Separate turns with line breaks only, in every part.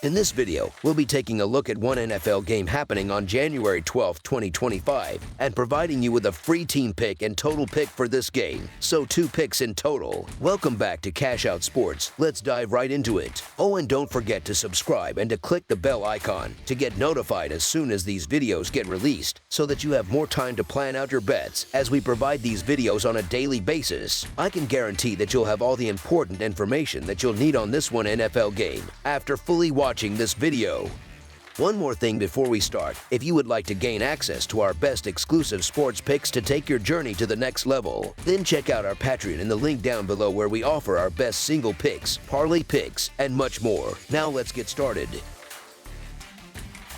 In this video, we'll be taking a look at one NFL game happening on January 12, 2025, and providing you with a free team pick and total pick for this game, so 2 picks in total. Welcome back to Cash Out Sports. Let's dive right into it. Oh, and don't forget to subscribe and to click the bell icon to get notified as soon as these videos get released, so that you have more time to plan out your bets as we provide these videos on a daily basis. I can guarantee that you'll have all the important information that you'll need on this one NFL game after fully watching this video. One more thing before we start: if you would like to gain access to our best exclusive sports picks to take your journey to the next level, then check out our Patreon in the link down below, where we offer our best single picks, parlay picks, and much more. Now let's get started.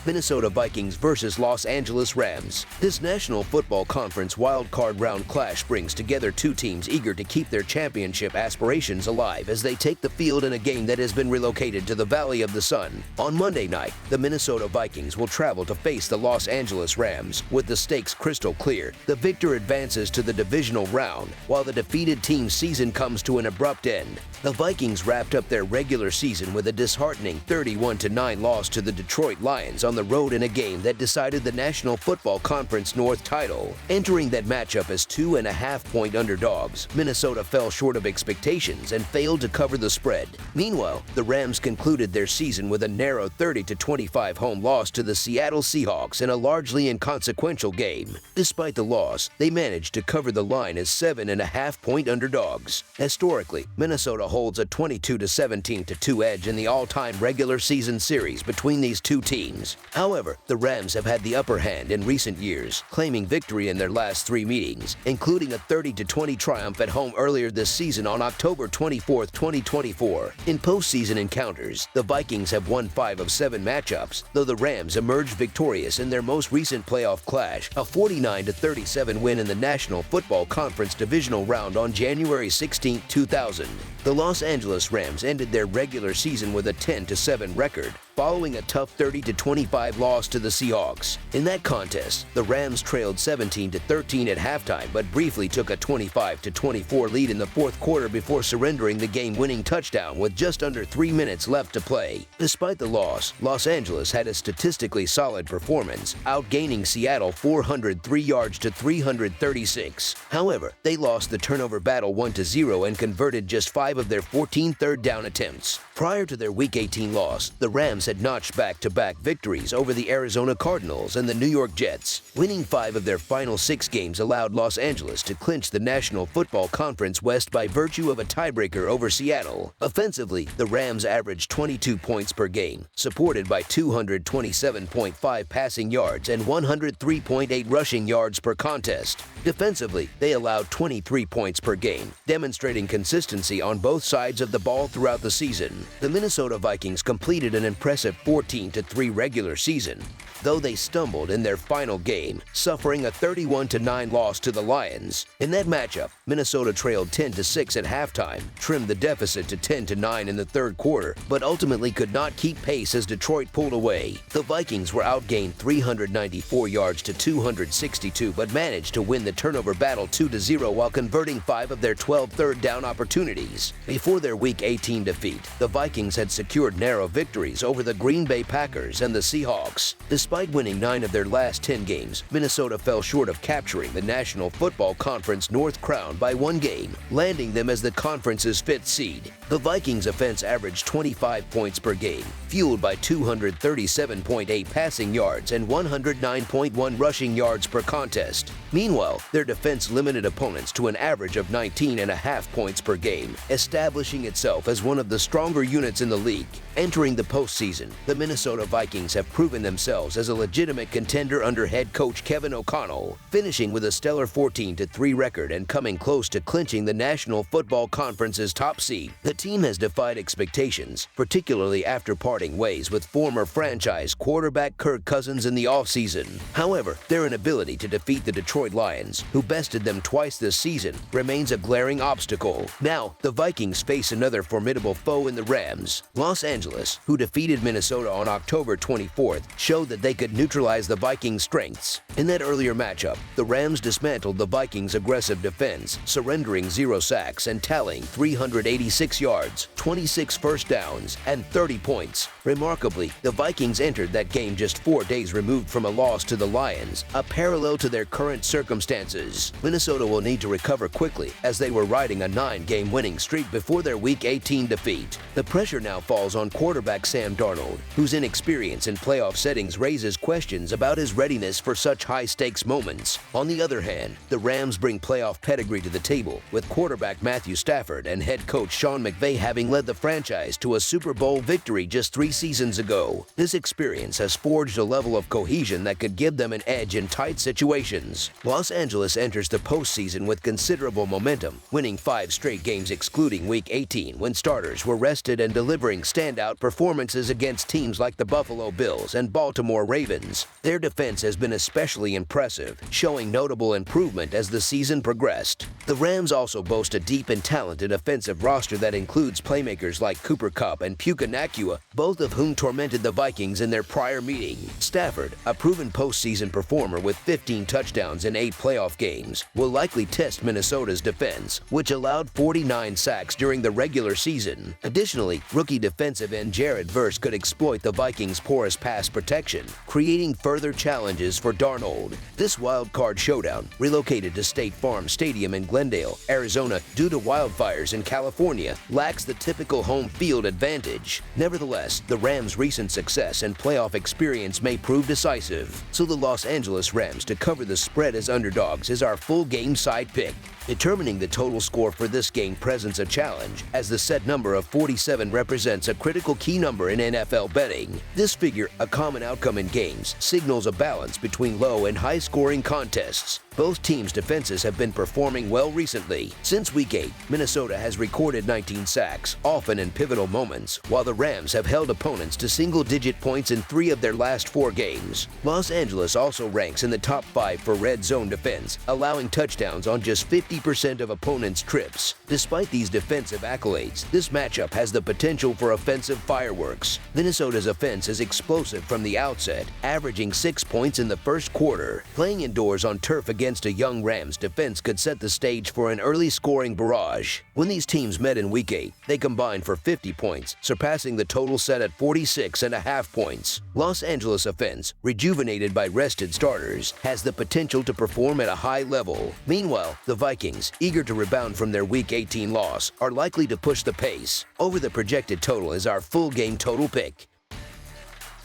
Minnesota Vikings versus Los Angeles Rams. This National Football Conference Wildcard round clash brings together two teams eager to keep their championship aspirations alive as they take the field in a game that has been relocated to the Valley of the Sun. On Monday night, the Minnesota Vikings will travel to face the Los Angeles Rams. With the stakes crystal clear, the victor advances to the divisional round, while the defeated team's season comes to an abrupt end. The Vikings wrapped up their regular season with a disheartening 31-9 loss to the Detroit Lions on the road in a game that decided the National Football Conference North title. Entering that matchup as 2.5-point underdogs, Minnesota fell short of expectations and failed to cover the spread. Meanwhile, the Rams concluded their season with a narrow 30-25 home loss to the Seattle Seahawks in a largely inconsequential game. Despite the loss, they managed to cover the line as 7.5-point underdogs. Historically, Minnesota holds a 22-17-2 edge in the all-time regular season series between these two teams. However, the Rams have had the upper hand in recent years, claiming victory in their last 3 meetings, including a 30-20 triumph at home earlier this season on October 24, 2024. In postseason encounters, the Vikings have won 5 of 7 matchups, though the Rams emerged victorious in their most recent playoff clash, a 49-37 win in the National Football Conference divisional round on January 16, 2000. The Los Angeles Rams ended their regular season with a 10-7 record, following a tough 30-25 loss to the Seahawks. In that contest, the Rams trailed 17-13 at halftime, but briefly took a 25-24 lead in the fourth quarter before surrendering the game-winning touchdown with just under 3 minutes left to play. Despite the loss, Los Angeles had a statistically solid performance, outgaining Seattle 403 yards to 336. However, they lost the turnover battle 1-0 and converted just 5 of their 14 third-down attempts. Prior to their Week 18 loss, the Rams had notched back-to-back victories over the Arizona Cardinals and the New York Jets. Winning 5 of their final 6 games allowed Los Angeles to clinch the National Football Conference West by virtue of a tiebreaker over Seattle. Offensively, the Rams averaged 22 points per game, supported by 227.5 passing yards and 103.8 rushing yards per contest. Defensively, they allowed 23 points per game, demonstrating consistency on both sides of the ball throughout the season. The Minnesota Vikings completed an impressive 14-3 regular season, though they stumbled in their final game, suffering a 31-9 loss to the Lions. In that matchup, Minnesota trailed 10-6 at halftime, trimmed the deficit to 10-9 in the third quarter, but ultimately could not keep pace as Detroit pulled away. The Vikings were outgained 394 yards to 262, but managed to win the turnover battle 2-0 while converting 5 of their 12 third-down opportunities. Before their Week 18 defeat, the Vikings had secured narrow victories over the Green Bay Packers and the Seahawks. Despite winning 9 of their last 10 games, Minnesota fell short of capturing the National Football Conference North crown by 1 game, landing them as the conference's 5th seed. The Vikings' offense averaged 25 points per game, fueled by 237.8 passing yards and 109.1 rushing yards per contest. Meanwhile, their defense limited opponents to an average of 19.5 points per game, establishing itself as one of the stronger units in the league. Entering the postseason, the Minnesota Vikings have proven themselves as a legitimate contender under head coach Kevin O'Connell, finishing with a stellar 14-3 record and coming close to clinching the National Football Conference's top seed. The team has defied expectations, particularly after parting ways with former franchise quarterback Kirk Cousins in the offseason. However, their inability to defeat the Detroit Lions, who bested them twice this season, remains a glaring obstacle. Now, the Vikings face another formidable foe in the Rams. Los Angeles, who defeated Minnesota on October 24th showed that they could neutralize the Vikings' strengths. In that earlier matchup, the Rams dismantled the Vikings' aggressive defense, surrendering 0 sacks and tallying 386 yards, 26 first downs, and 30 points. Remarkably, the Vikings entered that game just 4 days removed from a loss to the Lions, a parallel to their current circumstances. Minnesota will need to recover quickly, as they were riding a 9-game winning streak before their Week 18 defeat. The pressure now falls on quarterback Sam Darnold, whose inexperience in playoff settings raises questions about his readiness for such high-stakes moments. On the other hand, the Rams bring playoff pedigree to the table, with quarterback Matthew Stafford and head coach Sean McVay having led the franchise to a Super Bowl victory just 3 seasons ago. This experience has forged a level of cohesion that could give them an edge in tight situations. Los Angeles enters the postseason with considerable momentum, winning 5 straight games excluding Week 18 when starters were rested and delivering standout performances against teams like the Buffalo Bills and Baltimore Ravens. Their defense has been especially impressive, showing notable improvement as the season progressed. The Rams also boast a deep and talented offensive roster that includes playmakers like Cooper Kupp and Puka Nacua, both of whom tormented the Vikings in their prior meeting. Stafford, a proven postseason performer with 15 touchdowns in 8 playoff games, will likely test Minnesota's defense, which allowed 49 sacks during the regular season. Additionally, rookie defensive end Jared Verse could exploit the Vikings' porous pass protection, creating further challenges for Darnold. This wild-card showdown, relocated to State Farm Stadium in Glendale, Arizona due to wildfires in California, lacks the typical home field advantage. Nevertheless, the Rams' recent success and playoff experience may prove decisive, so the Los Angeles Rams to cover the spread as underdogs is our full game side pick. Determining the total score for this game presents a challenge, as the set number of 47 represents a critical key number in NFL betting. This figure, a common outcome in games, signals a balance between low and high-scoring contests. Both teams' defenses have been performing well recently. Since Week 8, Minnesota has recorded 19 sacks, often in pivotal moments, while the Rams have held opponents to single-digit points in 3 of their last 4 games. Los Angeles also ranks in the top 5 for red zone defense, allowing touchdowns on just 50% of opponents' trips. Despite these defensive accolades, this matchup has the potential for offensive fireworks. Minnesota's offense is explosive from the outset, averaging 6 points in the first quarter. Playing indoors on turf against a young Rams defense could set the stage for an early scoring barrage. When these teams met in Week 8, they combined for 50 points, surpassing the total set at 46.5 points. Los Angeles offense, rejuvenated by rested starters, has the potential to perform at a high level. Meanwhile, the Vikings, eager to rebound from their Week 18 loss, are likely to push the pace. Over the projected total is our full game total pick.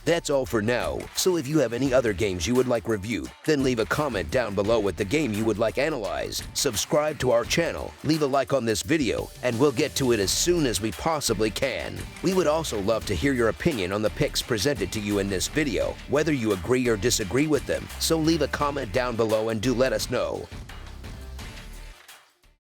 That's all for now, so if you have any other games you would like reviewed, then leave a comment down below with the game you would like analyzed. Subscribe to our channel, leave a like on this video, and we'll get to it as soon as we possibly can. We would also love to hear your opinion on the picks presented to you in this video, whether you agree or disagree with them, so leave a comment down below and do let us know.